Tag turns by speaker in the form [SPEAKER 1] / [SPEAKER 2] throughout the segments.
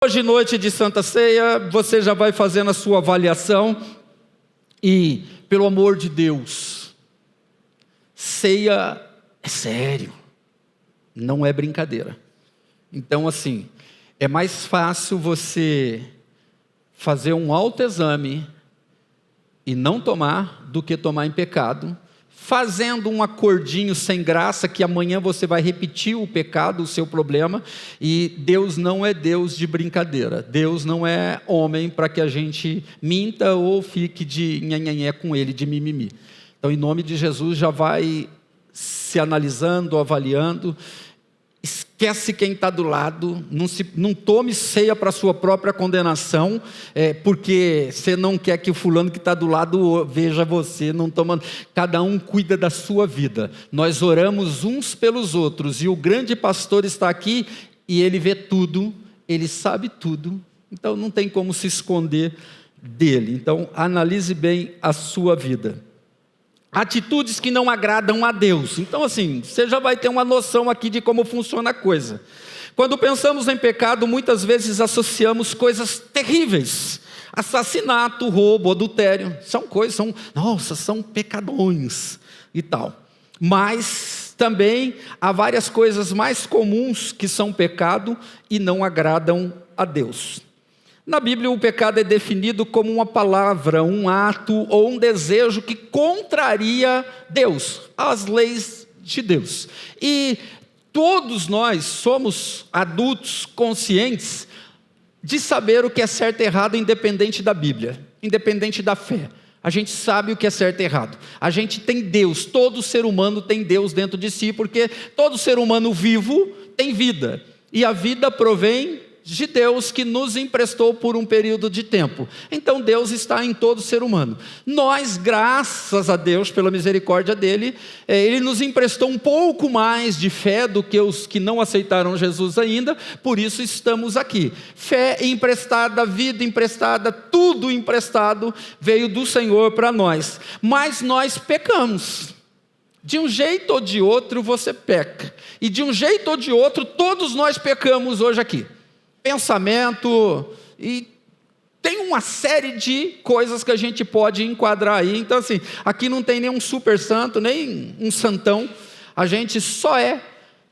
[SPEAKER 1] Hoje, noite de Santa Ceia, você já vai fazendo a sua avaliação e, pelo amor de Deus, ceia é sério, não é brincadeira. Então, assim, é mais fácil você fazer um autoexame e não tomar do que tomar em pecado, fazendo um acordinho sem graça, que amanhã você vai repetir o pecado, o seu problema, e Deus não é Deus de brincadeira, Deus não é homem para que a gente minta ou fique de nhanhanhé com ele, de mimimi. Então, em nome de Jesus, já vai se analisando, avaliando, esquece quem está do lado, não tome ceia para a sua própria condenação, porque você não quer que o fulano que está do lado veja você, não tomando. Cada um cuida da sua vida, nós oramos uns pelos outros, e o grande pastor está aqui, e ele vê tudo, ele sabe tudo, então não tem como se esconder dele. Então analise bem a sua vida. Atitudes que não agradam a Deus. Então, assim, você já vai ter uma noção aqui de como funciona a coisa. Quando pensamos em pecado, muitas vezes associamos coisas terríveis. Assassinato, roubo, adultério. São coisas, são pecadões e tal. Mas também há várias coisas mais comuns que são pecado e não agradam a Deus. Na Bíblia, o pecado é definido como uma palavra, um ato ou um desejo que contraria Deus, as leis de Deus. E todos nós somos adultos conscientes de saber o que é certo e errado, independente da Bíblia, independente da fé. A gente sabe o que é certo e errado. A gente tem Deus, todo ser humano tem Deus dentro de si, porque todo ser humano vivo tem vida. E a vida provém de Deus, que nos emprestou por um período de tempo. Então Deus está em todo ser humano. Nós, graças a Deus, pela misericórdia dele, ele nos emprestou um pouco mais de fé do que os que não aceitaram Jesus ainda, por isso estamos aqui. Fé emprestada, vida emprestada, tudo emprestado veio do Senhor para nós. Mas nós pecamos. De um jeito ou de outro você peca. E de um jeito ou de outro todos nós pecamos hoje aqui. Pensamento, e tem uma série de coisas que a gente pode enquadrar aí. Então, assim, aqui não tem nenhum super santo, nem um santão. A gente só é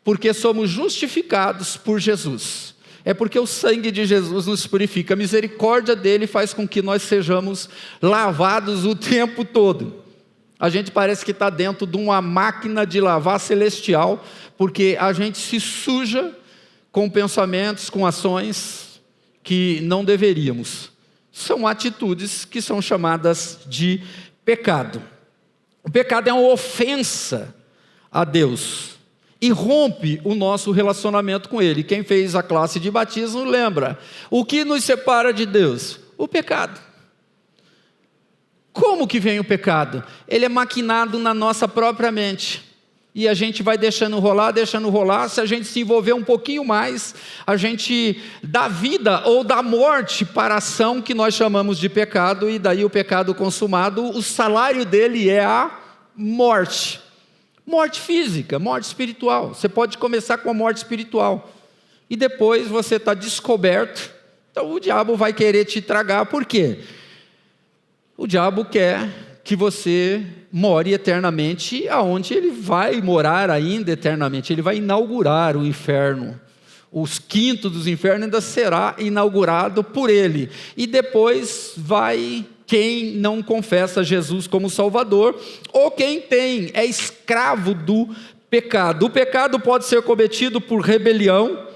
[SPEAKER 1] porque somos justificados por Jesus. É porque o sangue de Jesus nos purifica. A misericórdia dele faz com que nós sejamos lavados o tempo todo. A gente parece que está dentro de uma máquina de lavar celestial, porque a gente se suja com pensamentos, com ações que não deveríamos. São atitudes que são chamadas de pecado. O pecado é uma ofensa a Deus e rompe o nosso relacionamento com Ele. Quem fez a classe de batismo lembra. O que nos separa de Deus? O pecado. Como que vem o pecado? Ele é maquinado na nossa própria mente. E a gente vai deixando rolar. Se a gente se envolver um pouquinho mais, a gente dá vida ou dá morte para a ação que nós chamamos de pecado, e daí o pecado consumado, o salário dele é a morte. Morte física, morte espiritual. Você pode começar com a morte espiritual, e depois você está descoberto, então o diabo vai querer te tragar. Por quê? O diabo quer que você more eternamente, aonde ele vai morar ainda eternamente. Ele vai inaugurar o inferno. Os quintos dos infernos ainda será inaugurado por ele. E depois vai quem não confessa Jesus como Salvador, ou quem é escravo do pecado. O pecado pode ser cometido por rebelião,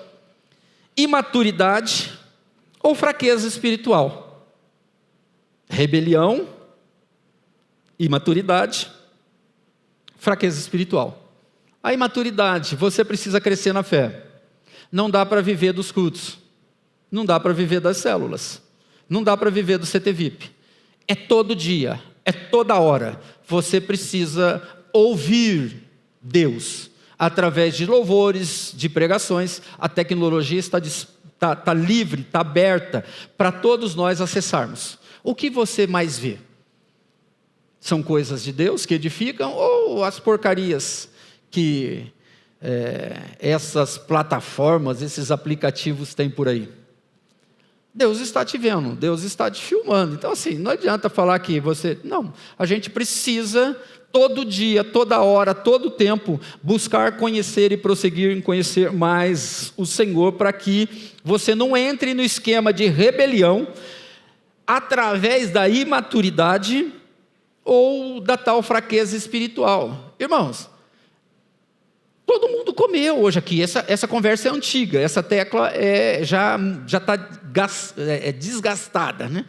[SPEAKER 1] imaturidade ou fraqueza espiritual. Rebelião, imaturidade, fraqueza espiritual. A imaturidade, você precisa crescer na fé. Não dá para viver dos cultos, não dá para viver das células, não dá para viver do CTVIP. É todo dia, é toda hora. Você precisa ouvir Deus através de louvores, de pregações. A tecnologia está livre, está aberta para todos nós acessarmos. O que você mais vê? São coisas de Deus que edificam, ou as porcarias que essas plataformas, esses aplicativos têm por aí? Deus está te vendo, Deus está te filmando. Então, assim, não adianta falar que você... Não, a gente precisa, todo dia, toda hora, todo tempo, buscar conhecer e prosseguir em conhecer mais o Senhor, para que você não entre no esquema de rebelião, através da imaturidade ou da tal fraqueza espiritual. Irmãos, todo mundo comeu hoje aqui, essa conversa é antiga, essa tecla já está desgastada, né?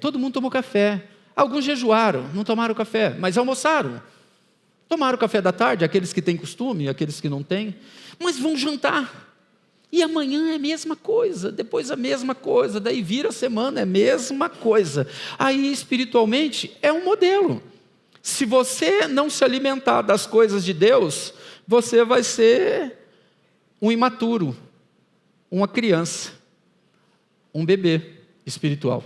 [SPEAKER 1] Todo mundo tomou café, alguns jejuaram, não tomaram café, mas almoçaram, tomaram café da tarde, aqueles que têm costume, aqueles que não têm, mas vão jantar, e amanhã é a mesma coisa, depois a mesma coisa, daí vira a semana, é a mesma coisa. Aí espiritualmente é um modelo. Se você não se alimentar das coisas de Deus, você vai ser um imaturo, uma criança, um bebê espiritual.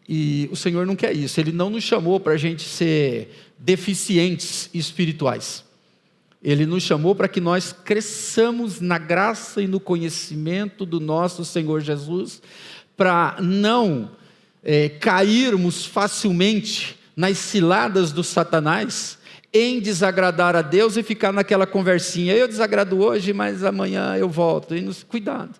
[SPEAKER 1] E o Senhor não quer isso, Ele não nos chamou para a gente ser deficientes espirituais. Ele nos chamou para que nós cresçamos na graça e no conhecimento do nosso Senhor Jesus, para não cairmos facilmente nas ciladas do Satanás, em desagradar a Deus e ficar naquela conversinha, eu desagrado hoje, mas amanhã eu volto. Cuidado,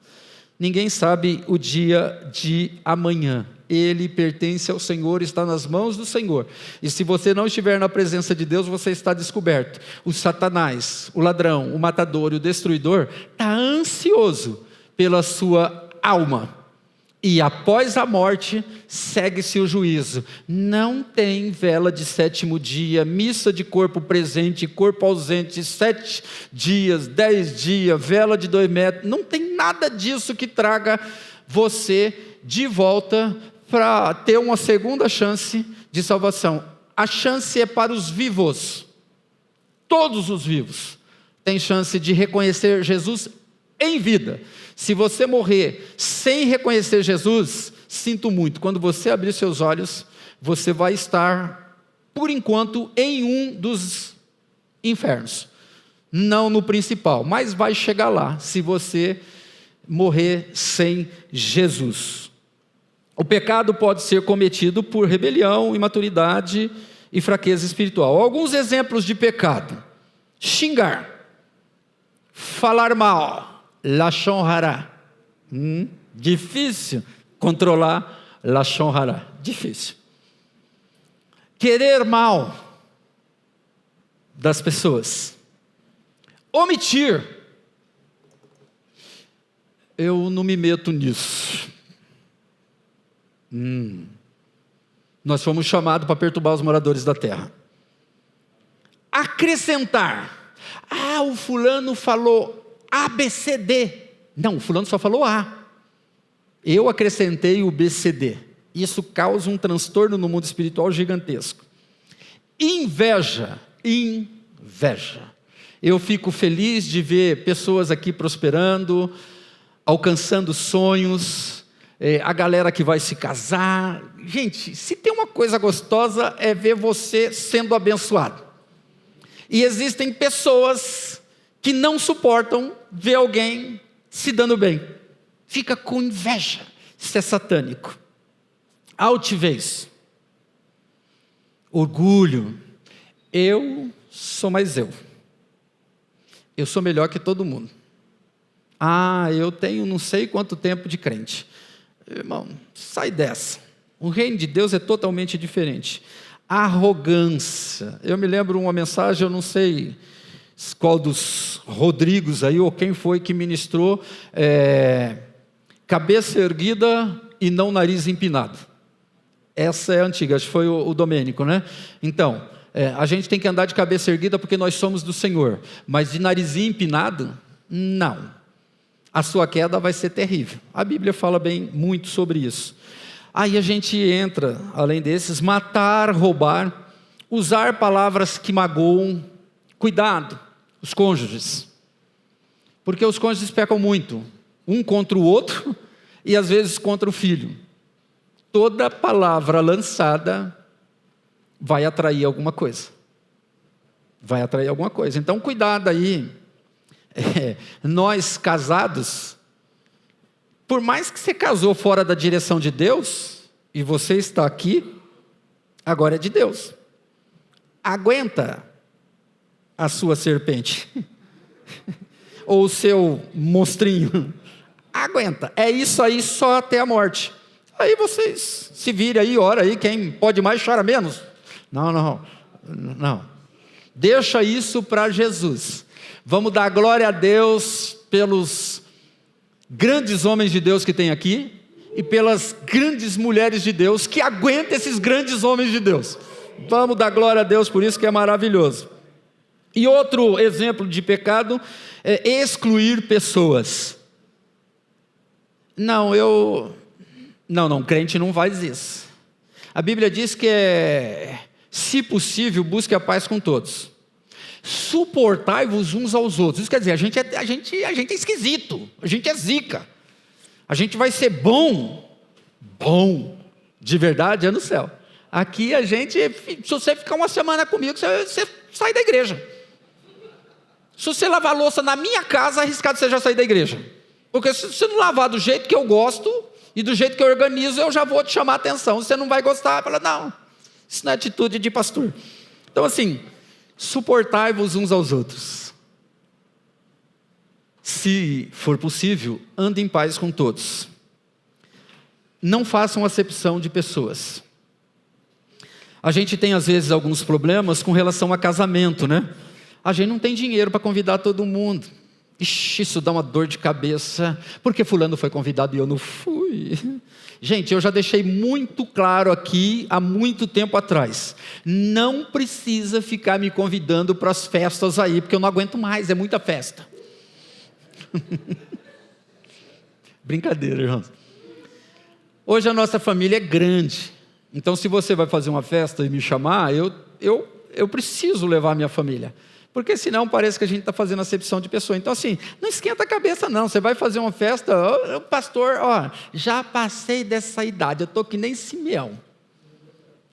[SPEAKER 1] ninguém sabe o dia de amanhã, ele pertence ao Senhor, está nas mãos do Senhor, e se você não estiver na presença de Deus, você está descoberto. O Satanás, o ladrão, o matador e o destruidor, está ansioso pela sua alma, e após a morte, segue-se o juízo. Não tem vela de sétimo dia, missa de corpo presente, corpo ausente, 7 dias, 10 dias, vela de 2 metros, não tem nada disso que traga você de volta para ter uma segunda chance de salvação. A chance é para os vivos, todos os vivos têm chance de reconhecer Jesus em vida. Se você morrer sem reconhecer Jesus, sinto muito, quando você abrir seus olhos, você vai estar, por enquanto, em um dos infernos, não no principal, mas vai chegar lá, se você morrer sem Jesus. O pecado pode ser cometido por rebelião, imaturidade e fraqueza espiritual. Alguns exemplos de pecado: xingar, falar mal, Lashon Hara. Difícil controlar Lashon Hara, difícil. Querer mal das pessoas, omitir, eu não me meto nisso. Nós fomos chamados para perturbar os moradores da terra. Acrescentar, o fulano falou ABCD. Não, o fulano só falou A. Eu acrescentei o BCD. Isso causa um transtorno no mundo espiritual gigantesco. Inveja. Eu fico feliz de ver pessoas aqui prosperando, alcançando sonhos, a galera que vai se casar. Gente, se tem uma coisa gostosa é ver você sendo abençoado. E existem pessoas que não suportam ver alguém se dando bem, fica com inveja. Isso é satânico. Altivez, orgulho, eu sou mais eu sou melhor que todo mundo, eu tenho não sei quanto tempo de crente. Irmão, sai dessa, o reino de Deus é totalmente diferente. Arrogância, eu me lembro uma mensagem, eu não sei qual dos Rodrigos aí, ou quem foi que ministrou, cabeça erguida e não nariz empinado. Essa é antiga, acho que foi o Domênico, né? Então, a gente tem que andar de cabeça erguida porque nós somos do Senhor, mas de narizinho empinado, não. A sua queda vai ser terrível. A Bíblia fala muito sobre isso. Aí a gente entra, além desses, matar, roubar, usar palavras que magoam. Cuidado, os cônjuges, porque os cônjuges pecam muito, um contra o outro e às vezes contra o filho. Toda palavra lançada vai atrair alguma coisa, então cuidado aí. Nós casados por mais que você casou fora da direção de Deus, e você está aqui, agora é de Deus. Aguenta a sua serpente, ou o seu monstrinho, aguenta, é isso aí só até a morte. Aí vocês se virem aí, ora aí, quem pode mais chora menos. Não. Deixa isso para Jesus. Vamos dar glória a Deus pelos grandes homens de Deus que tem aqui e pelas grandes mulheres de Deus que aguentam esses grandes homens de Deus. Vamos dar glória a Deus por isso, que é maravilhoso. E outro exemplo de pecado é excluir pessoas. Não, crente não faz isso. A Bíblia diz que se possível, busque a paz com todos. Suportai-vos uns aos outros. Isso quer dizer, a gente é esquisito, a gente é zica. A gente vai ser bom de verdade é no céu. Aqui se você ficar uma semana comigo, você sai da igreja. Se você lavar louça na minha casa, arriscado você já sair da igreja. Porque se você não lavar do jeito que eu gosto e do jeito que eu organizo, eu já vou te chamar a atenção. Você não vai gostar, fala, não, isso não é atitude de pastor. Então assim, suportai-vos uns aos outros. Se for possível, ande em paz com todos. Não façam acepção de pessoas. A gente tem às vezes alguns problemas com relação a casamento, né? A gente não tem dinheiro para convidar todo mundo. Ixi, isso dá uma dor de cabeça. Porque fulano foi convidado e eu não fui. Gente, eu já deixei muito claro aqui, há muito tempo atrás. Não precisa ficar me convidando para as festas aí, porque eu não aguento mais, é muita festa. Brincadeira, irmãos. Hoje a nossa família é grande. Então se você vai fazer uma festa e me chamar, eu preciso levar a minha família. Porque senão parece que a gente está fazendo acepção de pessoa. Então assim, não esquenta a cabeça não. Você vai fazer uma festa, pastor, já passei dessa idade, eu estou que nem Simeão.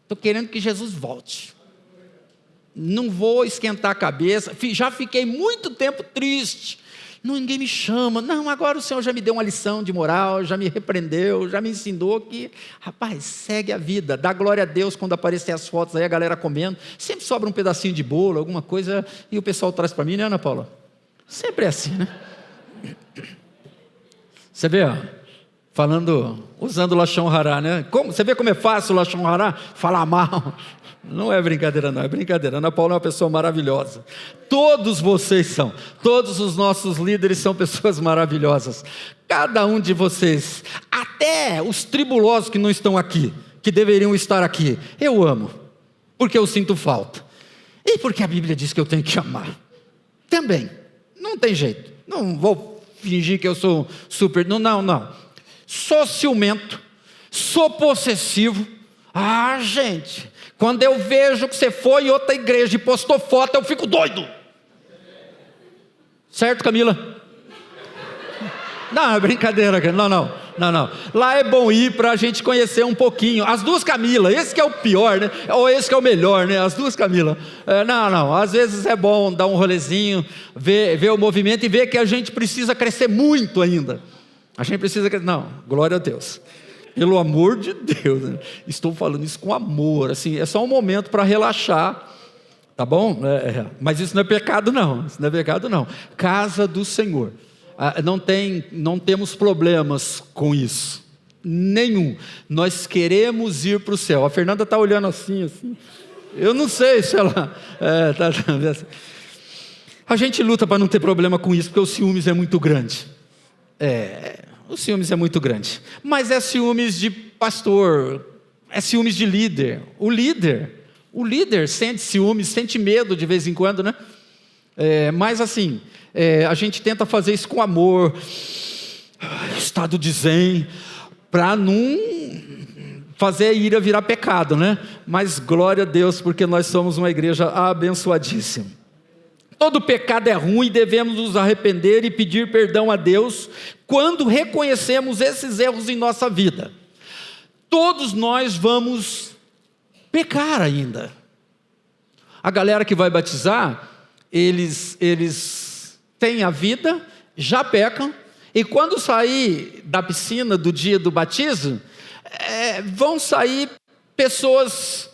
[SPEAKER 1] Estou querendo que Jesus volte. Não vou esquentar a cabeça, já fiquei muito tempo triste. Ninguém me chama. Não, agora o Senhor já me deu uma lição de moral, já me repreendeu, já me ensinou que, rapaz, segue a vida, dá glória a Deus quando aparecer as fotos aí, a galera comendo, sempre sobra um pedacinho de bolo, alguma coisa, e o pessoal traz para mim, né, Ana Paula? Sempre é assim, né? Você vê, usando o Lashon Hará, né? Você vê como é fácil o Lashon Hará? Falar mal. Não é brincadeira não, é brincadeira. Ana Paula é uma pessoa maravilhosa. Todos vocês são. Todos os nossos líderes são pessoas maravilhosas. Cada um de vocês, até os tribulosos que não estão aqui, que deveriam estar aqui, eu amo, porque eu sinto falta. E porque a Bíblia diz que eu tenho que amar. Também, não tem jeito. Não vou fingir que eu sou super... Não. Sou ciumento, sou possessivo. Gente... Quando eu vejo que você foi em outra igreja e postou foto, eu fico doido. Certo, Camila? Não, é brincadeira. Não. Lá é bom ir para a gente conhecer um pouquinho. As duas Camila, esse que é o pior, né? Ou esse que é o melhor, né? As duas Camila. Não. Às vezes é bom dar um rolezinho, ver o movimento e ver que a gente precisa crescer muito ainda. A gente precisa crescer. Não, glória a Deus. Pelo amor de Deus, né? Estou falando isso com amor, assim, é só um momento para relaxar, tá bom? Mas isso não é pecado não, casa do Senhor, não temos problemas com isso, nenhum, nós queremos ir para o céu. A Fernanda está olhando assim, eu não sei se ela, a gente luta para não ter problema com isso, porque o ciúmes é muito grande, o ciúmes é muito grande, mas é ciúmes de pastor, é ciúmes de líder. O líder sente ciúmes, sente medo de vez em quando, né? Mas assim, a gente tenta fazer isso com amor, estado de zen, para não fazer a ira virar pecado, né? Mas glória a Deus, porque nós somos uma igreja abençoadíssima. Todo pecado é ruim, devemos nos arrepender e pedir perdão a Deus quando reconhecemos esses erros em nossa vida. Todos nós vamos pecar ainda. A galera que vai batizar, eles têm a vida, já pecam, E quando sair da piscina do dia do batismo, vão sair pessoas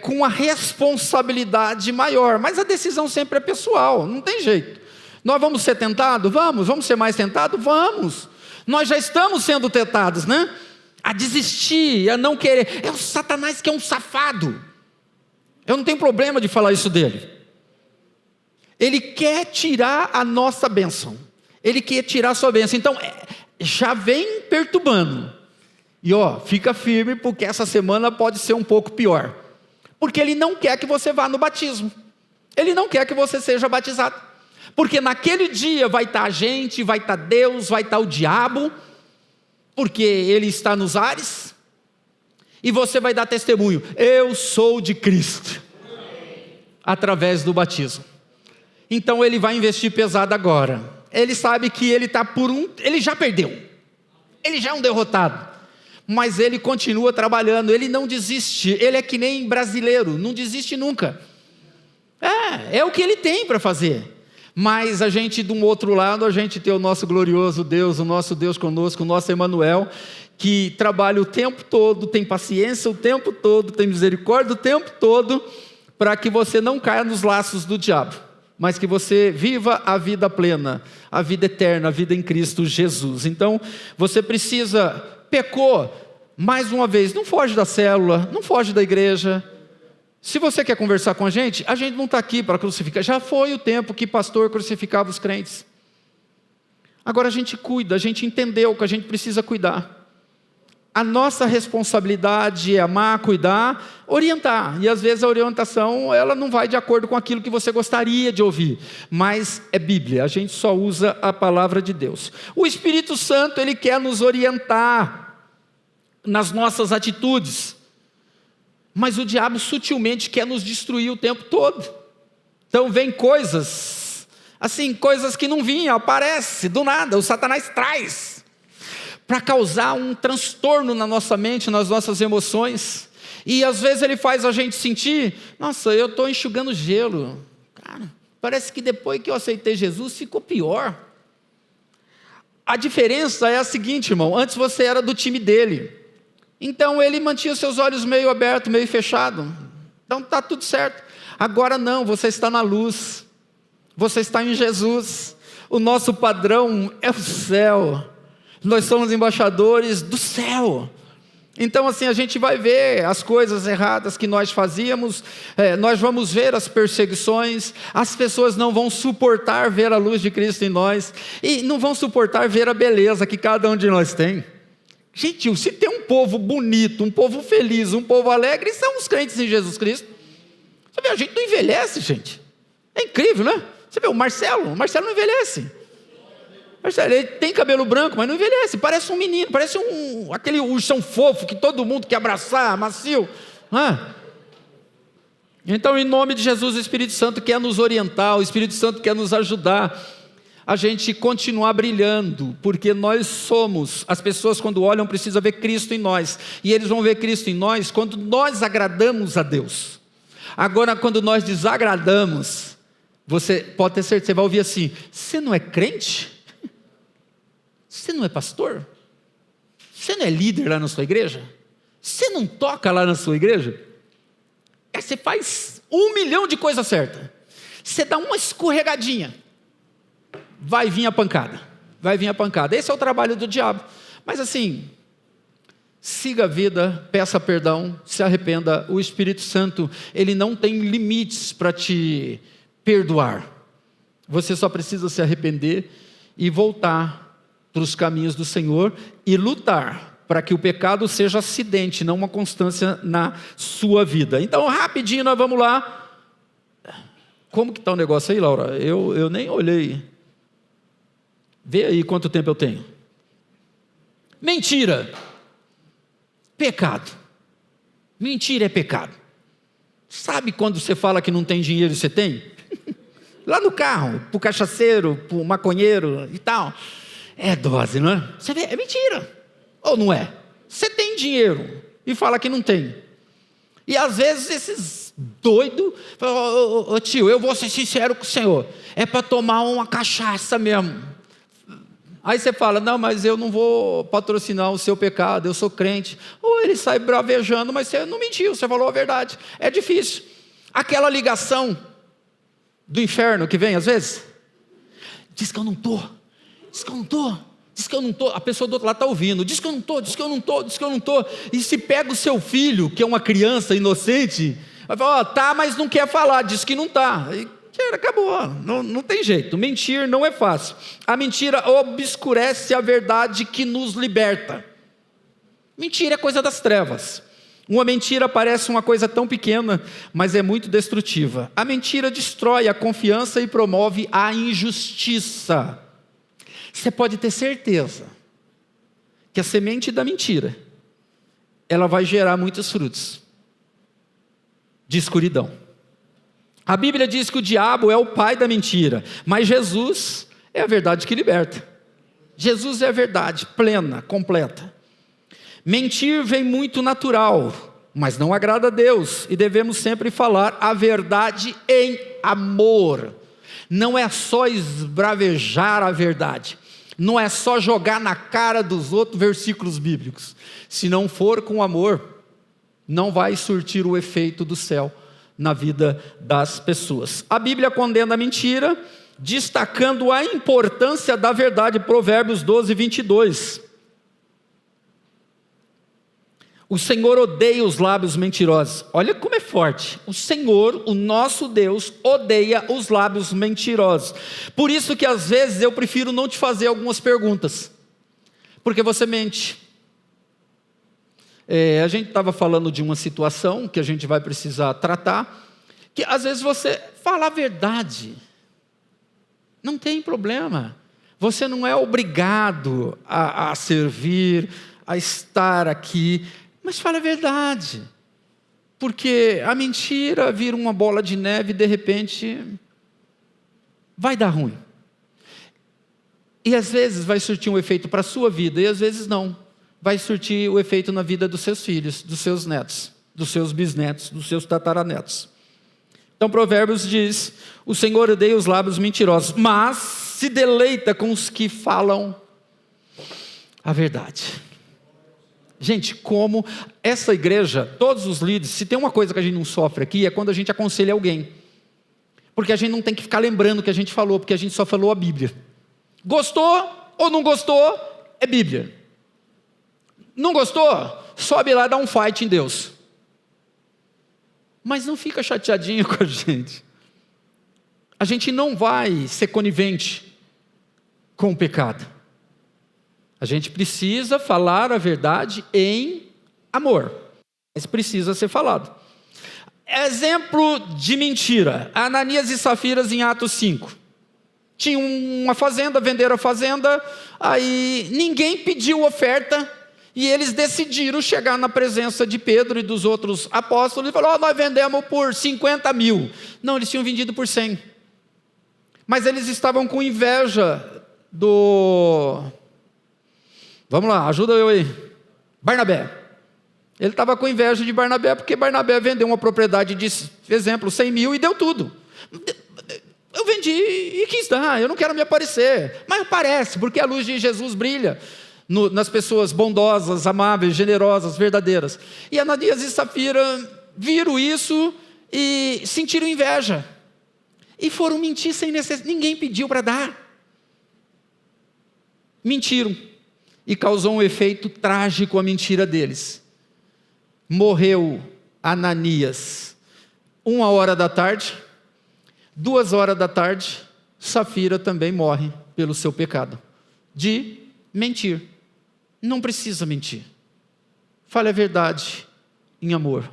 [SPEAKER 1] com a responsabilidade maior, mas a decisão sempre é pessoal, não tem jeito. Nós vamos ser tentados? Vamos ser mais tentados? Vamos. Nós já estamos sendo tentados, né? A desistir, a não querer. É o Satanás que é um safado. Eu não tenho problema de falar isso dele. Ele quer tirar a nossa bênção. Ele quer tirar a sua bênção. Então, já vem perturbando. E fica firme, porque essa semana pode ser um pouco pior. Porque ele não quer que você vá no batismo. Ele não quer que você seja batizado. Porque naquele dia vai estar a gente, vai estar Deus, vai estar o diabo, porque ele está nos ares. E você vai dar testemunho: eu sou de Cristo, através do batismo. Então ele vai investir pesado agora. Ele sabe que ele está ele já perdeu. Ele já é um derrotado. Mas ele continua trabalhando, ele não desiste. Ele é que nem brasileiro, não desiste nunca. É o que ele tem para fazer. Mas a gente, de um outro lado, a gente tem o nosso glorioso Deus, o nosso Deus conosco, o nosso Emanuel, que trabalha o tempo todo, tem paciência o tempo todo, tem misericórdia o tempo todo, para que você não caia nos laços do diabo, mas que você viva a vida plena, a vida eterna, a vida em Cristo Jesus. Então, você pecou, mais uma vez, não foge da célula, não foge da igreja. Se você quer conversar com a gente não está aqui para crucificar. Já foi o tempo que pastor crucificava os crentes. Agora a gente cuida, a gente entendeu que a gente precisa cuidar. A nossa responsabilidade é amar, cuidar, orientar. E às vezes a orientação, ela não vai de acordo com aquilo que você gostaria de ouvir. Mas é Bíblia, a gente só usa a palavra de Deus. O Espírito Santo, ele quer nos orientar nas nossas atitudes. Mas o diabo sutilmente quer nos destruir o tempo todo. Então vem coisas, assim, coisas que não vinham, aparece do nada, o Satanás traz, para causar um transtorno na nossa mente, nas nossas emoções. E às vezes ele faz a gente sentir: nossa, eu estou enxugando gelo. Cara, parece que depois que eu aceitei Jesus, ficou pior. A diferença é a seguinte, irmão: antes você era do time dele. Então ele mantinha seus olhos meio abertos, meio fechados. Então está tudo certo. Agora não, você está na luz. Você está em Jesus. O nosso padrão é o céu. Nós somos embaixadores do céu. Então assim, a gente vai ver as coisas erradas que nós fazíamos. Nós vamos ver as perseguições. As pessoas não vão suportar ver a luz de Cristo em nós. E não vão suportar ver a beleza que cada um de nós tem. Gentil, se tem um povo bonito, um povo feliz, um povo alegre, são os crentes em Jesus Cristo. Você vê, a gente não envelhece, gente. É incrível, né? Você vê, o Marcelo não envelhece. Marcelo, ele tem cabelo branco, mas não envelhece. Parece um menino, parece aquele urso fofo que todo mundo quer abraçar, macio. Então, em nome de Jesus, o Espírito Santo quer nos orientar, o Espírito Santo quer nos ajudar a gente continuar brilhando, porque nós somos, as pessoas quando olham precisam ver Cristo em nós, e eles vão ver Cristo em nós quando nós agradamos a Deus. Agora, quando nós desagradamos, você pode ter certeza, você vai ouvir assim: você não é crente? Você não é pastor? Você não é líder lá na sua igreja? Você não toca lá na sua igreja? Você faz 1 milhão de coisas certas, você dá uma escorregadinha, vai vir a pancada, esse é o trabalho do diabo. Mas assim, siga a vida, peça perdão, se arrependa. O Espírito Santo, ele não tem limites para te perdoar. Você só precisa se arrepender e voltar para os caminhos do Senhor e lutar para que o pecado seja acidente, não uma constância na sua vida. Então, rapidinho, nós vamos lá. Como que está o negócio aí, Laura? Eu nem olhei. Vê aí quanto tempo eu tenho. Mentira. Pecado. Mentira é pecado. Sabe quando você fala que não tem dinheiro e você tem? Lá no carro, para o cachaceiro, para o maconheiro e tal. É dose, não é? Você vê, é mentira. Ou não é? Você tem dinheiro e fala que não tem. E às vezes esses doidos falam: ô tio, eu vou ser sincero com o senhor, é para tomar uma cachaça mesmo. Aí você fala, não, mas eu não vou patrocinar o seu pecado, eu sou crente. Ou ele sai bravejando, mas você não mentiu, você falou a verdade. É difícil. Aquela ligação do inferno que vem às vezes, diz que eu não estou, diz que eu não estou, diz que eu não estou. A pessoa do outro lado está ouvindo, diz que eu não estou, diz que eu não estou, diz que eu não estou. E se pega o seu filho, que é uma criança inocente, vai falar, tá, mas não quer falar, diz que não está. Acabou, não tem jeito. Mentir não é fácil. A mentira obscurece a verdade que nos liberta. Mentira é coisa das trevas. Uma mentira parece uma coisa tão pequena, mas é muito destrutiva. A mentira destrói a confiança e promove a injustiça. Você pode ter certeza que a semente da mentira, ela vai gerar muitos frutos de escuridão. A Bíblia diz que o diabo é o pai da mentira, mas Jesus é a verdade que liberta. Jesus é a verdade plena, completa. Mentir vem muito natural, mas não agrada a Deus, e devemos sempre falar a verdade em amor. Não é só esbravejar a verdade, não é só jogar na cara dos outros versículos bíblicos. Se não for com amor, não vai surtir o efeito do céu na vida das pessoas. A Bíblia condena a mentira, destacando a importância da verdade. Provérbios 12, 22. O Senhor odeia os lábios mentirosos. Olha como é forte. O Senhor, o nosso Deus, odeia os lábios mentirosos. Por isso que às vezes eu prefiro não te fazer algumas perguntas, porque você mente. A gente estava falando de uma situação que a gente vai precisar tratar, que às vezes você fala a verdade, não tem problema, você não é obrigado a servir, a estar aqui, mas fala a verdade, porque a mentira vira uma bola de neve e de repente vai dar ruim, e às vezes vai surtir um efeito para a sua vida, e às vezes não. Vai surtir o efeito na vida dos seus filhos, dos seus netos, dos seus bisnetos, dos seus tataranetos. Então Provérbios diz, o Senhor odeia os lábios mentirosos, mas se deleita com os que falam a verdade. Gente, como essa igreja, todos os líderes, se tem uma coisa que a gente não sofre aqui, é quando a gente aconselha alguém. Porque a gente não tem que ficar lembrando o que a gente falou, porque a gente só falou a Bíblia. Gostou ou não gostou, é Bíblia. Não gostou? Sobe lá e dá um fight em Deus. Mas não fica chateadinho com a gente. A gente não vai ser conivente com o pecado. A gente precisa falar a verdade em amor. Mas precisa ser falado. Exemplo de mentira. Ananias e Safiras em Atos 5. Tinha uma fazenda, venderam a fazenda, aí ninguém pediu oferta, e eles decidiram chegar na presença de Pedro e dos outros apóstolos e falaram, nós vendemos por 50 mil. Não, eles tinham vendido por 100. Mas eles estavam com inveja do... Vamos lá, ajuda eu aí. Barnabé. Ele estava com inveja de Barnabé, porque Barnabé vendeu uma propriedade de, exemplo, 100 mil e deu tudo. Eu vendi e quis dar, eu não quero me aparecer. Mas aparece, porque a luz de Jesus brilha nas pessoas bondosas, amáveis, generosas, verdadeiras. E Ananias e Safira viram isso e sentiram inveja. E foram mentir sem necessidade. Ninguém pediu para dar. Mentiram. E causou um efeito trágico a mentira deles. Morreu Ananias 1h da tarde, 2h da tarde, Safira também morre pelo seu pecado de mentir. Não precisa mentir. Fale a verdade em amor,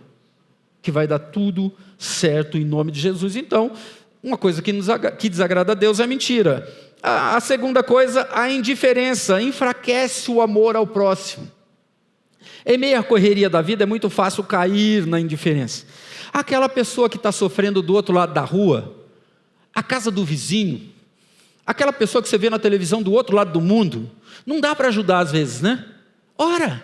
[SPEAKER 1] que vai dar tudo certo em nome de Jesus. Então, uma coisa que desagrada a Deus é a mentira. A segunda coisa, a indiferença, enfraquece o amor ao próximo. Em meio à correria da vida é muito fácil cair na indiferença. Aquela pessoa que está sofrendo do outro lado da rua, a casa do vizinho, aquela pessoa que você vê na televisão do outro lado do mundo, não dá para ajudar às vezes, né? Ora,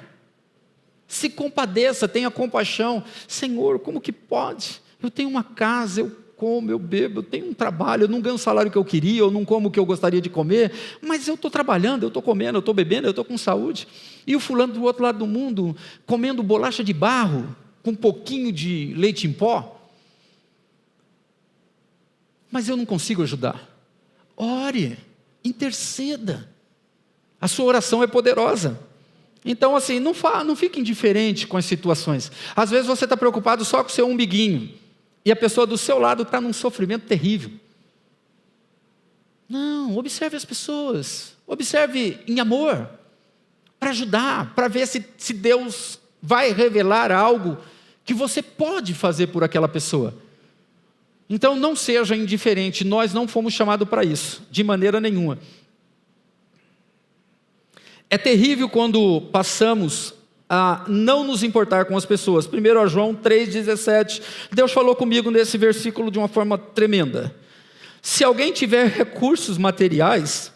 [SPEAKER 1] se compadeça, tenha compaixão. Senhor, como que pode? Eu tenho uma casa, eu como, eu bebo, eu tenho um trabalho, eu não ganho o salário que eu queria, eu não como o que eu gostaria de comer, mas eu estou trabalhando, eu estou comendo, eu estou bebendo, eu estou com saúde. E o fulano do outro lado do mundo, comendo bolacha de barro, com um pouquinho de leite em pó. Mas eu não consigo ajudar. Ore, interceda. A sua oração é poderosa. Então, assim, não fique indiferente com as situações. Às vezes você está preocupado só com o seu umbiguinho, e a pessoa do seu lado está num sofrimento terrível. Não, observe as pessoas. Observe em amor, para ajudar, para ver se Deus vai revelar algo que você pode fazer por aquela pessoa. Então, não seja indiferente. Nós não fomos chamados para isso, de maneira nenhuma. É terrível quando passamos a não nos importar com as pessoas. 1 João 3,17, Deus falou comigo nesse versículo de uma forma tremenda. Se alguém tiver recursos materiais,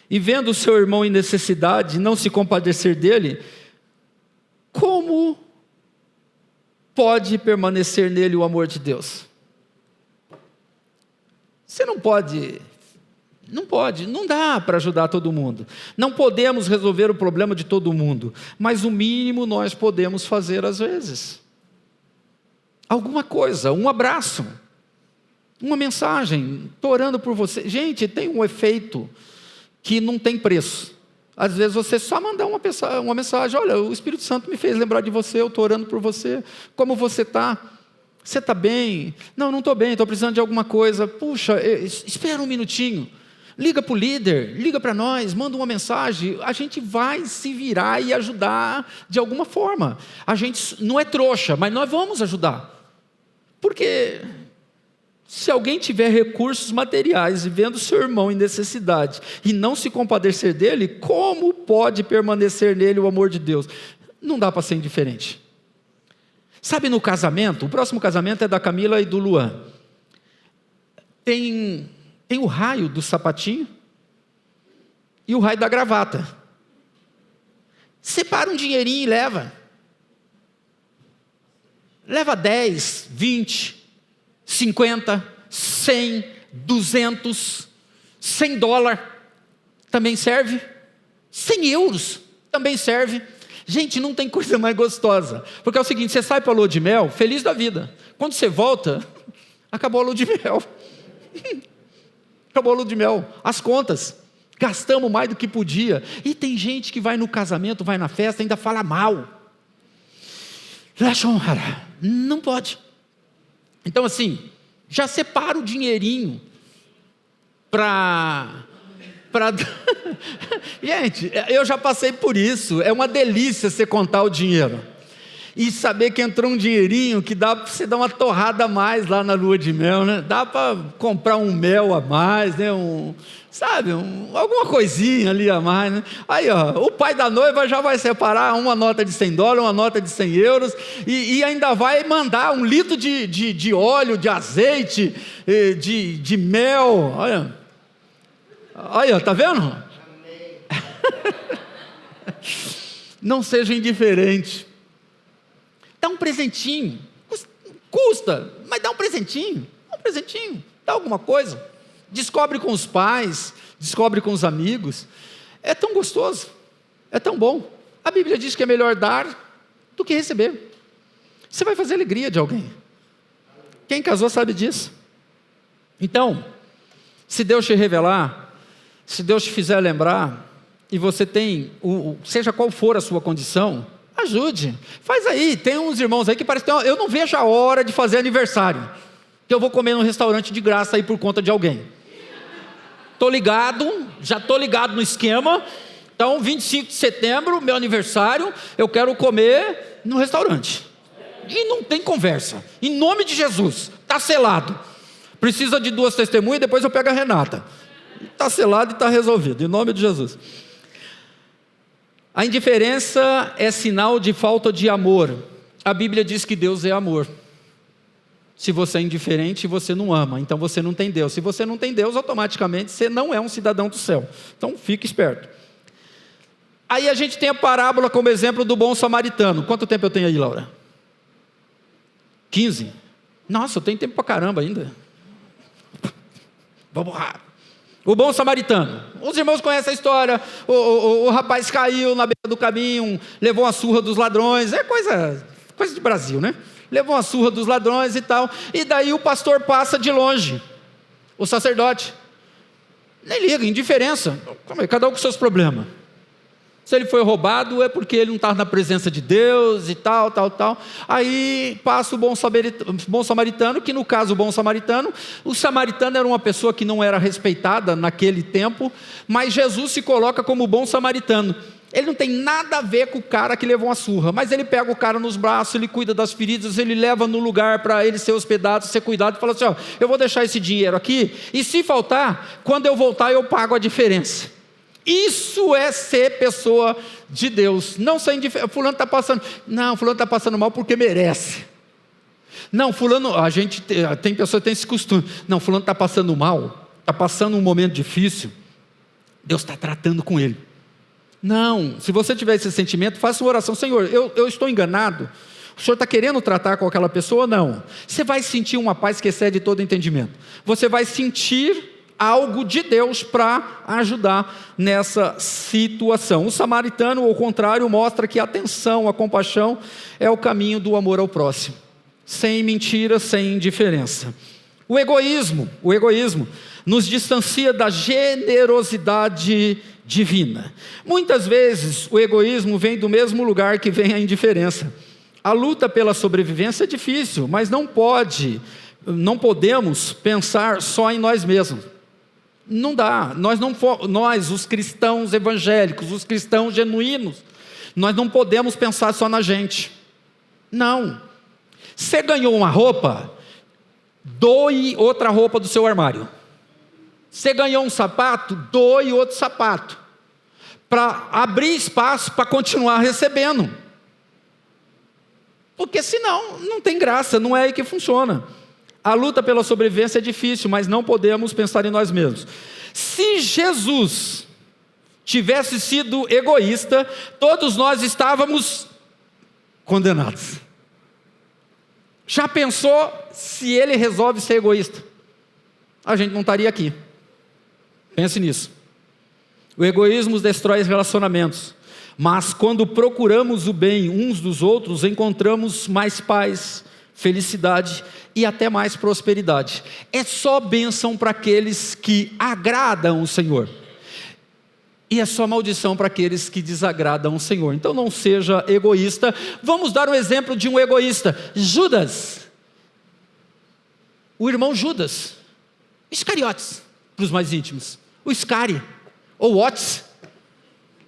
[SPEAKER 1] e vendo o seu irmão em necessidade, não se compadecer dele, como pode permanecer nele o amor de Deus? Você não pode, não dá para ajudar todo mundo. Não podemos resolver o problema de todo mundo, mas o mínimo nós podemos fazer às vezes. Alguma coisa, um abraço, uma mensagem, estou orando por você. Gente, tem um efeito que não tem preço. Às vezes você só mandar uma mensagem, olha, o Espírito Santo me fez lembrar de você, eu estou orando por você, como você está? Você está bem? Não estou bem, estou precisando de alguma coisa. Puxa, espera um minutinho. Liga para o líder, liga para nós, manda uma mensagem. A gente vai se virar e ajudar de alguma forma. A gente não é trouxa, mas nós vamos ajudar. Porque se alguém tiver recursos materiais e vendo seu irmão em necessidade e não se compadecer dele, como pode permanecer nele o amor de Deus? Não dá para ser indiferente. Sabe, no casamento, o próximo casamento é da Camila e do Luan. Tem o raio do sapatinho e o raio da gravata. Separa um dinheirinho e leva. Leva 10, 20, 50, 100, 200, $100 também serve. 100 euros também serve. Gente, não tem coisa mais gostosa. Porque é o seguinte, você sai para a lua de mel, feliz da vida. Quando você volta, acabou a lua de mel. Acabou a lua de mel. As contas. Gastamos mais do que podia. E tem gente que vai no casamento, vai na festa, ainda fala mal. Não pode. Então assim, já separa o dinheirinho para... Gente, eu já passei por isso. É uma delícia você contar o dinheiro e saber que entrou um dinheirinho que dá para você dar uma torrada a mais lá na lua de mel, né? Dá para comprar um mel a mais, né? Alguma coisinha ali a mais, né? Aí, ó, o pai da noiva já vai separar uma nota de $100, uma nota de 100 euros e ainda vai mandar 1 litro de óleo, de azeite, de mel. Olha. Aí, ó, tá vendo? Não seja indiferente. Dá um presentinho. Custa, mas dá um presentinho. Dá alguma coisa. Descobre com os pais, descobre com os amigos. É tão gostoso, é tão bom. A Bíblia diz que é melhor dar do que receber. Você vai fazer alegria de alguém. Quem casou sabe disso. Então, se Deus te revelar, se Deus te fizer lembrar, e você tem, seja qual for a sua condição, ajude. Faz aí, tem uns irmãos aí que parece que eu não vejo a hora de fazer aniversário, que eu vou comer num restaurante de graça aí por conta de alguém. Já estou ligado no esquema. Então 25 de setembro, meu aniversário, eu quero comer no restaurante. E não tem conversa. Em nome de Jesus, está selado. Precisa de 2 testemunhas, depois eu pego a Renata. Está selado e está resolvido, em nome de Jesus. A indiferença é sinal de falta de amor. A Bíblia diz que Deus é amor. Se você é indiferente, você não ama, então você não tem Deus. Se você não tem Deus, automaticamente você não é um cidadão do céu. Então fique esperto. Aí a gente tem a parábola como exemplo do bom samaritano. Quanto tempo eu tenho aí, Laura? 15? Nossa, eu tenho tempo pra caramba ainda. Vamos lá. O bom samaritano. Os irmãos conhecem a história. O rapaz caiu na beira do caminho, levou uma surra dos ladrões. É coisa de Brasil, né? Levou uma surra dos ladrões e tal. E daí o pastor passa de longe. O sacerdote. Nem liga, indiferença. Cada um com seus problemas. Se ele foi roubado é porque ele não estava na presença de Deus e tal. Aí passa o bom samaritano, que no caso o samaritano era uma pessoa que não era respeitada naquele tempo, mas Jesus se coloca como bom samaritano. Ele não tem nada a ver com o cara que levou uma surra, mas ele pega o cara nos braços, ele cuida das feridas, ele leva no lugar para ele ser hospedado, ser cuidado, e fala assim, eu vou deixar esse dinheiro aqui, e se faltar, quando eu voltar eu pago a diferença. Isso é ser pessoa de Deus. Não ser indiferente. Fulano está passando. Não, fulano está passando mal porque merece. Não, fulano, tem pessoa que tem esse costume. Não, fulano está passando mal, está passando um momento difícil. Deus está tratando com ele. Não, se você tiver esse sentimento, faça uma oração. Senhor, eu estou enganado. O Senhor está querendo tratar com aquela pessoa? Não. Você vai sentir uma paz que excede todo entendimento. Você vai sentir algo de Deus para ajudar nessa situação. O samaritano, ao contrário, mostra que a atenção, a compaixão é o caminho do amor ao próximo, sem mentira, sem indiferença. O egoísmo nos distancia da generosidade divina. Muitas vezes o egoísmo vem do mesmo lugar que vem a indiferença. A luta pela sobrevivência é difícil, mas não podemos pensar só em nós mesmos. Não dá, nós os cristãos evangélicos, os cristãos genuínos, nós não podemos pensar só na gente. Não. Você ganhou uma roupa, doe outra roupa do seu armário. Você ganhou um sapato, doe outro sapato, para abrir espaço para continuar recebendo. Porque senão não tem graça, não é aí que funciona. A luta pela sobrevivência é difícil, mas não podemos pensar em nós mesmos. Se Jesus tivesse sido egoísta, todos nós estávamos condenados. Já pensou se ele resolve ser egoísta? A gente não estaria aqui. Pense nisso. O egoísmo destrói relacionamentos, mas quando procuramos o bem uns dos outros, encontramos mais paz, felicidade e até mais prosperidade. É só bênção para aqueles que agradam o Senhor, e é só maldição para aqueles que desagradam o Senhor. Então não seja egoísta. Vamos dar um exemplo de um egoísta. Judas, o irmão Judas, Iscariotes, para os mais íntimos, o Iscari, ou Otis,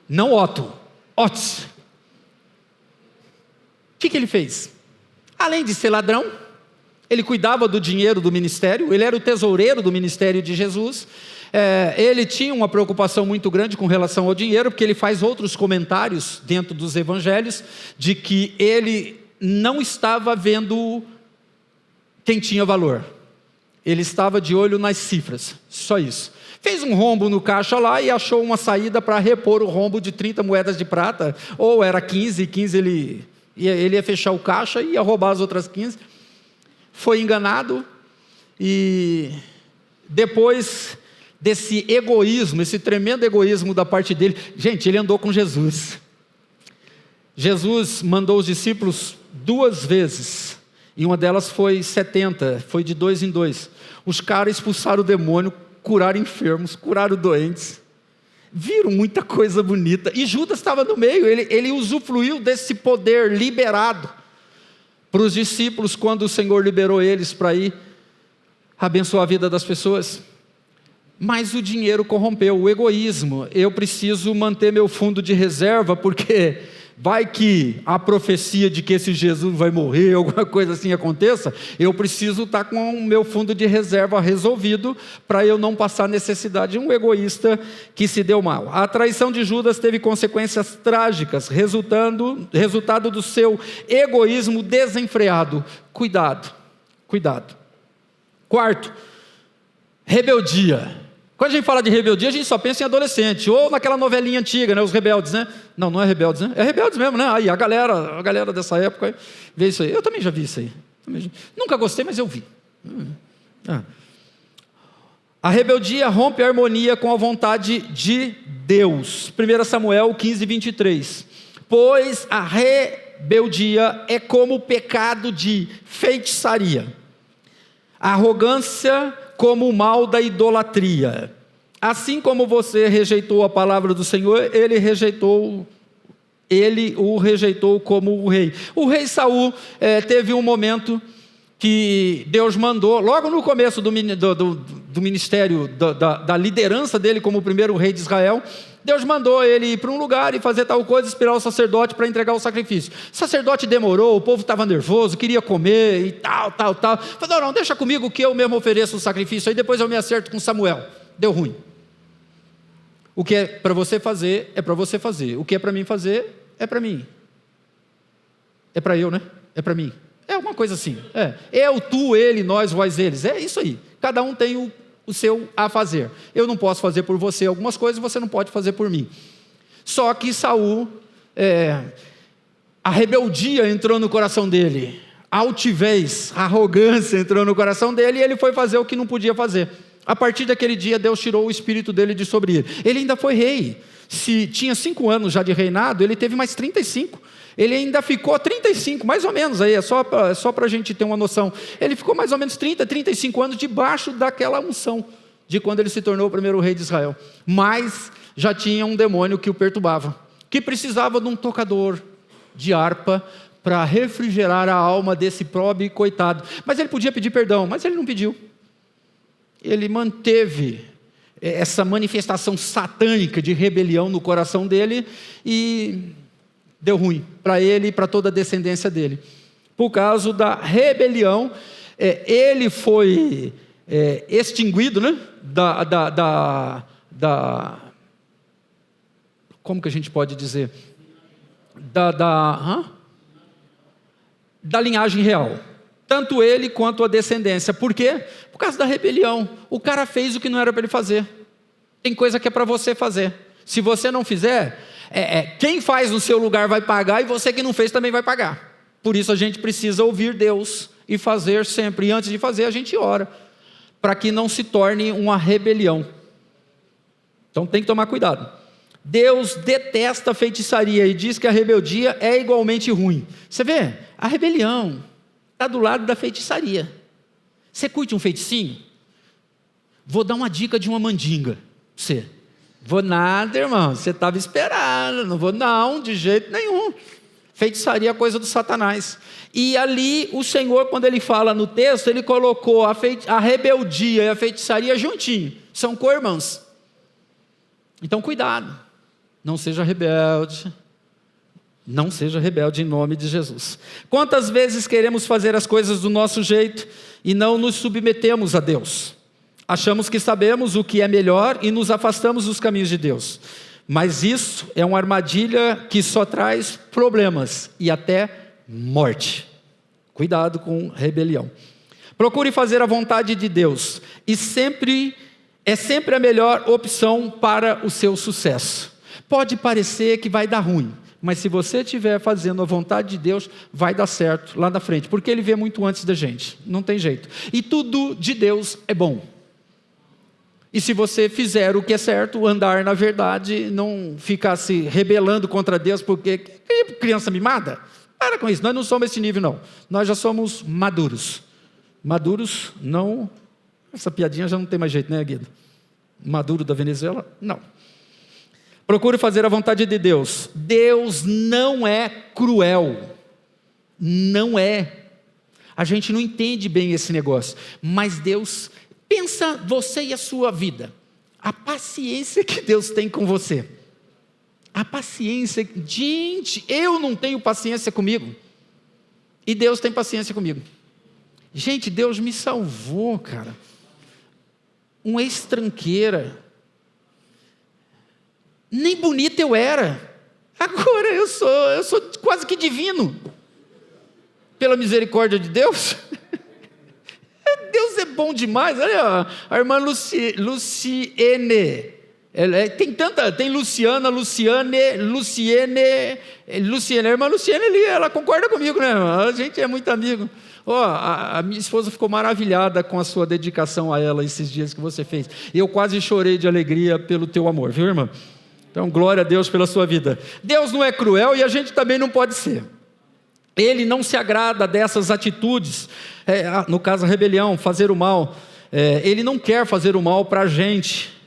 [SPEAKER 1] não Otto, Otis. O que ele fez? Além de ser ladrão, ele cuidava do dinheiro do ministério, ele era o tesoureiro do ministério de Jesus. Ele tinha uma preocupação muito grande com relação ao dinheiro, porque ele faz outros comentários dentro dos evangelhos, de que ele não estava vendo quem tinha valor, ele estava de olho nas cifras, só isso. Fez um rombo no caixa lá e achou uma saída para repor o rombo de 30 moedas de prata, ou era 15 ele ia fechar o caixa e ia roubar as outras 15. Foi enganado, e depois desse egoísmo, esse tremendo egoísmo da parte dele, gente, ele andou com Jesus. Jesus mandou os discípulos 2 vezes, e uma delas foi 70, foi de 2 em 2. Os caras expulsaram o demônio, curaram enfermos, curaram doentes, viram muita coisa bonita, e Judas estava no meio. Ele usufruiu desse poder liberado para os discípulos, quando o Senhor liberou eles para ir abençoar a vida das pessoas. Mas o dinheiro corrompeu, o egoísmo. Eu preciso manter meu fundo de reserva, porque vai que a profecia de que esse Jesus vai morrer, alguma coisa assim aconteça, eu preciso estar com o meu fundo de reserva resolvido, para eu não passar necessidade. Um egoísta que se deu mal. A traição de Judas teve consequências trágicas, resultado do seu egoísmo desenfreado. Cuidado. Quarto, rebeldia. Quando a gente fala de rebeldia, a gente só pensa em adolescente, ou naquela novelinha antiga, né, os Rebeldes, né? Não é Rebeldes, né? É Rebeldes mesmo, né? Aí a galera dessa época aí, vê isso aí. Eu também já vi isso aí. Nunca gostei, mas eu vi. A rebeldia rompe a harmonia com a vontade de Deus. 1 Samuel 15, 23. Pois a rebeldia é como o pecado de feitiçaria, a arrogância como o mal da idolatria. Assim como você rejeitou a palavra do Senhor, ele o rejeitou como o rei. O rei Saul teve um momento que Deus mandou, logo no começo do ministério, da liderança dele como o primeiro rei de Israel, Deus mandou ele ir para um lugar e fazer tal coisa, esperar o sacerdote para entregar o sacrifício. O sacerdote demorou, o povo estava nervoso, queria comer e tal. Falou, não, deixa comigo que eu mesmo ofereço o sacrifício, aí depois eu me acerto com Samuel. Deu ruim. O que é para você fazer, é para você fazer. O que é para mim fazer, é para mim. É para eu, né? É para mim. É uma coisa assim. Eu, tu, ele, nós, vós, eles. É isso aí. Cada um tem o seu a fazer. Eu não posso fazer por você algumas coisas, você não pode fazer por mim. Só que Saul, a rebeldia entrou no coração dele. A altivez, a arrogância entrou no coração dele e ele foi fazer o que não podia fazer. A partir daquele dia, Deus tirou o espírito dele de sobre ele. Ele ainda foi rei. Se tinha 5 anos já de reinado, ele teve mais 35. Ele ainda ficou 35, mais ou menos, aí, é só para a gente ter uma noção. Ele ficou mais ou menos 30, 35 anos debaixo daquela unção, de quando ele se tornou o primeiro rei de Israel. Mas já tinha um demônio que o perturbava, que precisava de um tocador de harpa para refrigerar a alma desse pobre coitado. Mas ele podia pedir perdão, mas ele não pediu. Ele manteve essa manifestação satânica de rebelião no coração dele e deu ruim para ele e para toda a descendência dele. Por causa da rebelião, ele foi extinguido, né? Como que a gente pode dizer? Da linhagem real. Tanto ele quanto a descendência. Por quê? Por causa da rebelião. O cara fez o que não era para ele fazer. Tem coisa que é para você fazer. Se você não fizer, quem faz no seu lugar vai pagar e você que não fez também vai pagar. Por isso a gente precisa ouvir Deus e fazer sempre. E antes de fazer a gente ora, para que não se torne uma rebelião. Então tem que tomar cuidado. Deus detesta a feitiçaria e diz que a rebeldia é igualmente ruim. Você vê, a rebelião está do lado da feitiçaria. Você curte um feiticinho? Vou dar uma dica de uma mandinga para você. Vou nada, irmão, você estava esperando, não vou não, de jeito nenhum. Feitiçaria é coisa do Satanás. E ali o Senhor, quando ele fala no texto, ele colocou a rebeldia e a feitiçaria juntinho, são co-irmãs. Então cuidado, não seja rebelde. Não seja rebelde em nome de Jesus. Quantas vezes queremos fazer as coisas do nosso jeito e não nos submetemos a Deus? Achamos que sabemos o que é melhor e nos afastamos dos caminhos de Deus. Mas isso é uma armadilha que só traz problemas e até morte. Cuidado com rebelião. Procure fazer a vontade de Deus e é sempre a melhor opção para o seu sucesso. Pode parecer que vai dar ruim, mas se você estiver fazendo a vontade de Deus, vai dar certo lá na frente, porque Ele vê muito antes da gente, não tem jeito. E tudo de Deus é bom. E se você fizer o que é certo, andar na verdade, não ficar se rebelando contra Deus, porque criança mimada, para com isso, nós não somos esse nível não, nós já somos maduros. Maduros não, essa piadinha já não tem mais jeito, né, Guido? Maduro da Venezuela? Não. Procure fazer a vontade de Deus. Deus não é cruel. Não é. A gente não entende bem esse negócio. Mas Deus, pensa você e a sua vida. A paciência que Deus tem com você. A paciência. Gente, eu não tenho paciência comigo. E Deus tem paciência comigo. Gente, Deus me salvou, cara. Um ex-tranqueira. Nem bonita eu era. Agora eu sou quase que divino. Pela misericórdia de Deus. Deus é bom demais. Olha a irmã Luciene. Tem Luciana, Luciene, Luciene, Luciene. A irmã Luciene ali, ela concorda comigo, né? A gente é muito amigo. A minha esposa ficou maravilhada com a sua dedicação a ela esses dias que você fez. Eu quase chorei de alegria pelo teu amor, viu, irmã? Então, glória a Deus pela sua vida. Deus não é cruel e a gente também não pode ser. Ele não se agrada dessas atitudes, no caso a rebelião, fazer o mal. Ele não quer fazer o mal para a gente.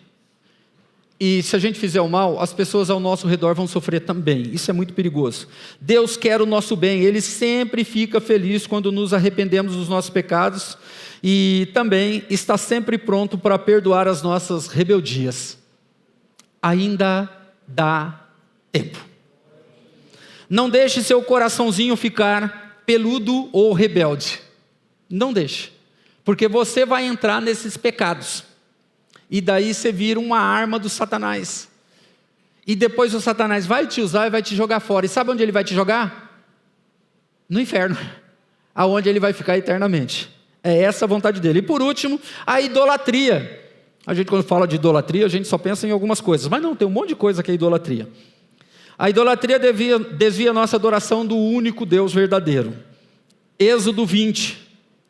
[SPEAKER 1] E se a gente fizer o mal, as pessoas ao nosso redor vão sofrer também. Isso é muito perigoso. Deus quer o nosso bem. Ele sempre fica feliz quando nos arrependemos dos nossos pecados. E também está sempre pronto para perdoar as nossas rebeldias. Ainda dá tempo. Não deixe seu coraçãozinho ficar peludo ou rebelde. Não deixe. Porque você vai entrar nesses pecados. E daí você vira uma arma do Satanás. E depois o Satanás vai te usar e vai te jogar fora. E sabe onde ele vai te jogar? No inferno. Aonde ele vai ficar eternamente. É essa a vontade dele. E por último, a idolatria. A gente quando fala de idolatria, a gente só pensa em algumas coisas. Mas não, tem um monte de coisa que é idolatria. A idolatria desvia a nossa adoração do único Deus verdadeiro. Êxodo 20.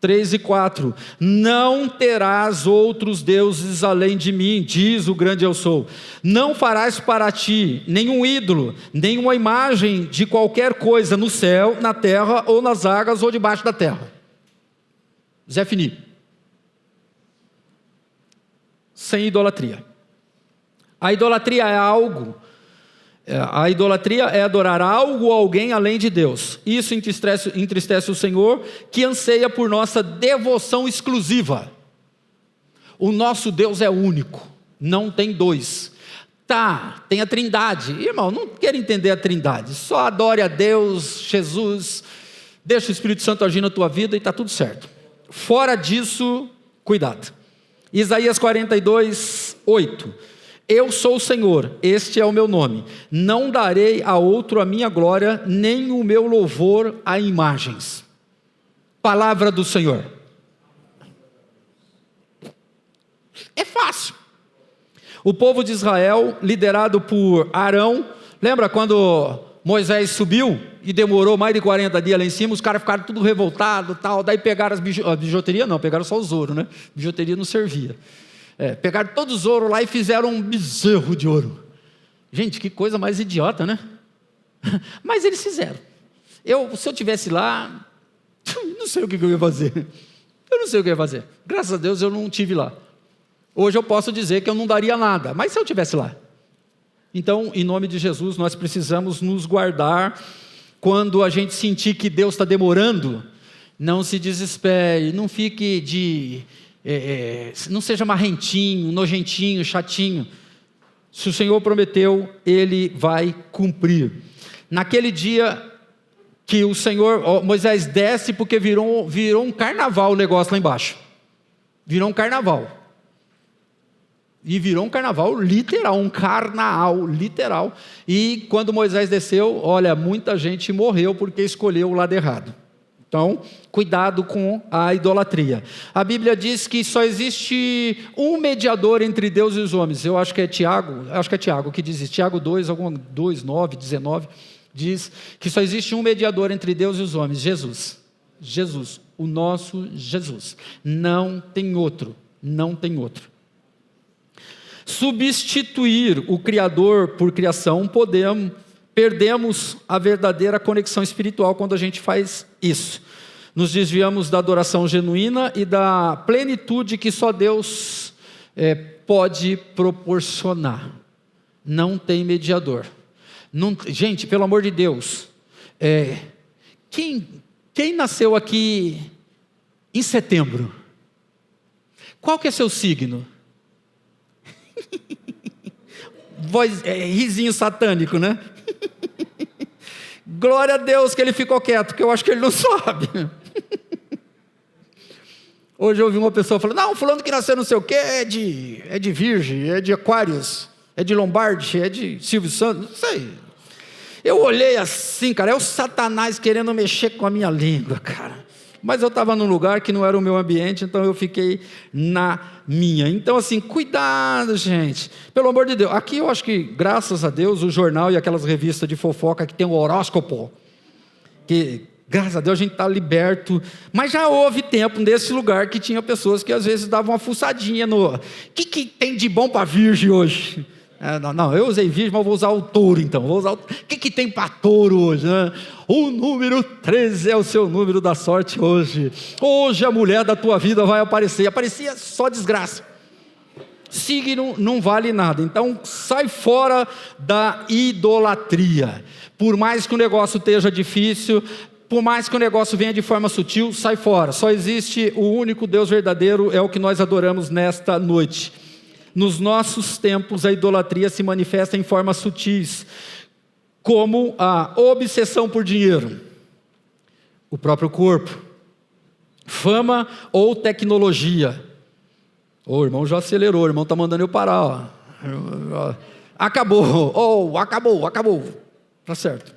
[SPEAKER 1] 3 e 4, não terás outros deuses além de mim, diz o grande eu sou. Não farás para ti nenhum ídolo, nenhuma imagem de qualquer coisa no céu, na terra, ou nas águas, ou debaixo da terra. Zé Fini. Sem idolatria. A idolatria é algo... A idolatria é adorar algo ou alguém além de Deus. Isso entristece o Senhor, que anseia por nossa devoção exclusiva. O nosso Deus é único, não tem dois. Tem a Trindade. Irmão, não quero entender a Trindade. Só adore a Deus, Jesus, deixa o Espírito Santo agir na tua vida e está tudo certo. Fora disso, cuidado. Isaías 42, 8. Eu sou o Senhor, este é o meu nome. Não darei a outro a minha glória, nem o meu louvor a imagens. Palavra do Senhor. É fácil. O povo de Israel, liderado por Arão, lembra quando Moisés subiu e demorou mais de 40 dias lá em cima, os caras ficaram tudo revoltados, tal, daí pegaram a bijuteria, não, pegaram só os ouro, né? Bijuteria não servia. Pegaram todos os ouro lá e fizeram um bezerro de ouro. Gente, que coisa mais idiota, né? Mas eles fizeram. Se eu tivesse lá, não sei o que eu ia fazer. Eu não sei o que eu ia fazer. Graças a Deus eu não tive lá. Hoje eu posso dizer que eu não daria nada, mas se eu tivesse lá. Então, em nome de Jesus, nós precisamos nos guardar. Quando a gente sentir que Deus está demorando, não se desespere, não fique não seja marrentinho, nojentinho, chatinho. Se o Senhor prometeu, Ele vai cumprir. Naquele dia que o Senhor, Moisés desce, porque virou um carnaval o negócio lá embaixo. Virou um carnaval. E virou um carnaval literal, um carnaal literal. E quando Moisés desceu, olha, muita gente morreu porque escolheu o lado errado. Então, cuidado com a idolatria. A Bíblia diz que só existe um mediador entre Deus e os homens. Eu acho que é Tiago que diz isso. Tiago 2, 9, 19, diz que só existe um mediador entre Deus e os homens, Jesus. Jesus, o nosso Jesus. Não tem outro, não tem outro. Substituir o Criador por criação, perdemos a verdadeira conexão espiritual quando a gente faz isso. Nos desviamos da adoração genuína e da plenitude que só Deus pode proporcionar. Não tem mediador. Gente, pelo amor de Deus, quem nasceu aqui em setembro? Qual que é seu signo? Risinho satânico, né? Glória a Deus que ele ficou quieto, porque eu acho que ele não sabe. Hoje eu ouvi uma pessoa falando, não, fulano que nasceu não sei o quê, é de Virgem, é de Aquários, é de Lombardi, é de Silvio Santos, não sei. Eu olhei assim, cara, é o Satanás querendo mexer com a minha língua, cara. mas eu estava num lugar que não era o meu ambiente, então eu fiquei na minha. Então assim, cuidado, gente, pelo amor de Deus. Aqui eu acho que, graças a Deus, o jornal e aquelas revistas de fofoca que tem o horóscopo, que graças a Deus a gente está liberto, mas já houve tempo nesse lugar que tinha pessoas que às vezes davam uma fuçadinha no... O que tem de bom para virgem hoje? Não, eu usei virgem, mas eu vou usar o touro então. O que tem para touro hoje? Né? O número 13 é o seu número da sorte hoje. Hoje a mulher da tua vida vai aparecer. Aparecia só desgraça. Signo não vale nada. Então sai fora da idolatria. Por mais que o negócio esteja difícil, por mais que o negócio venha de forma sutil, sai fora. Só existe o único Deus verdadeiro, é o que nós adoramos nesta noite. Nos nossos tempos, a idolatria se manifesta em formas sutis, como a obsessão por dinheiro, o próprio corpo, fama ou tecnologia. O irmão já acelerou, o irmão está mandando eu parar. Ó. Acabou, acabou. Tá certo.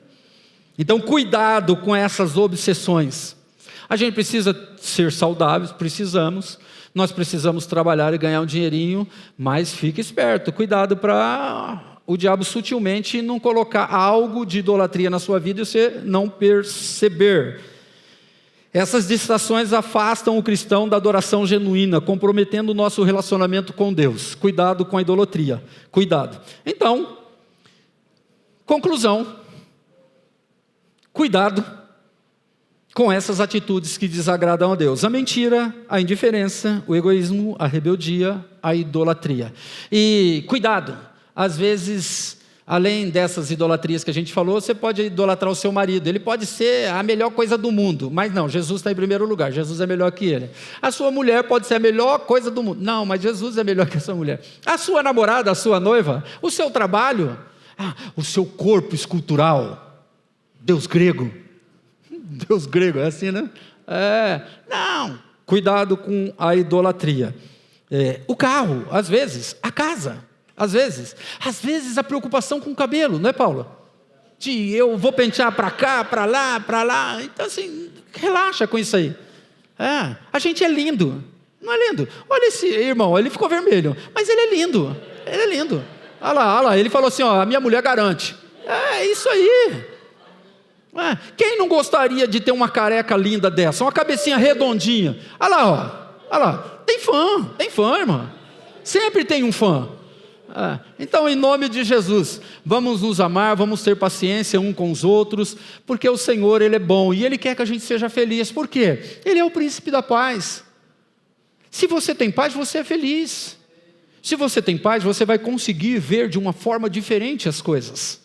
[SPEAKER 1] Então, cuidado com essas obsessões. A gente precisa ser saudáveis, nós precisamos trabalhar e ganhar um dinheirinho, mas fique esperto, cuidado para o diabo sutilmente não colocar algo de idolatria na sua vida e você não perceber. Essas distrações afastam o cristão da adoração genuína, comprometendo o nosso relacionamento com Deus. Cuidado com a idolatria, cuidado. Então, conclusão, cuidado com essas atitudes que desagradam a Deus. A mentira, a indiferença, o egoísmo, a rebeldia, a idolatria. E cuidado, às vezes, além dessas idolatrias que a gente falou, você pode idolatrar o seu marido. Ele pode ser a melhor coisa do mundo, mas não, Jesus está em primeiro lugar, Jesus é melhor que ele. A sua mulher pode ser a melhor coisa do mundo. Não, mas Jesus é melhor que a sua mulher. A sua namorada, a sua noiva, o seu trabalho, o seu corpo escultural, Deus grego, é assim, né? Não, cuidado com a idolatria. O carro, às vezes, a casa, às vezes a preocupação com o cabelo, não é, Paula? Eu vou pentear para cá, para lá, então assim, relaxa com isso aí. A gente é lindo, não é lindo? Olha esse irmão, ele ficou vermelho, mas ele é lindo, olha lá, ele falou assim, a minha mulher garante. É isso aí. Quem não gostaria de ter uma careca linda dessa? Uma cabecinha redondinha. Olha lá. Tem fã, irmão. Sempre tem um fã. Então, em nome de Jesus, vamos nos amar, vamos ter paciência um com os outros, porque o Senhor, Ele é bom e Ele quer que a gente seja feliz. Por quê? Ele é o príncipe da paz. Se você tem paz, você é feliz. Se você tem paz, você vai conseguir ver de uma forma diferente as coisas.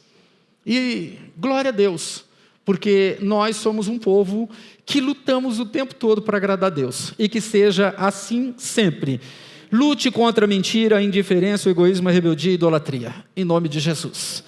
[SPEAKER 1] E glória a Deus. Porque nós somos um povo que lutamos o tempo todo para agradar a Deus. E que seja assim sempre. Lute contra a mentira, a indiferença, o egoísmo, a rebeldia e a idolatria. Em nome de Jesus.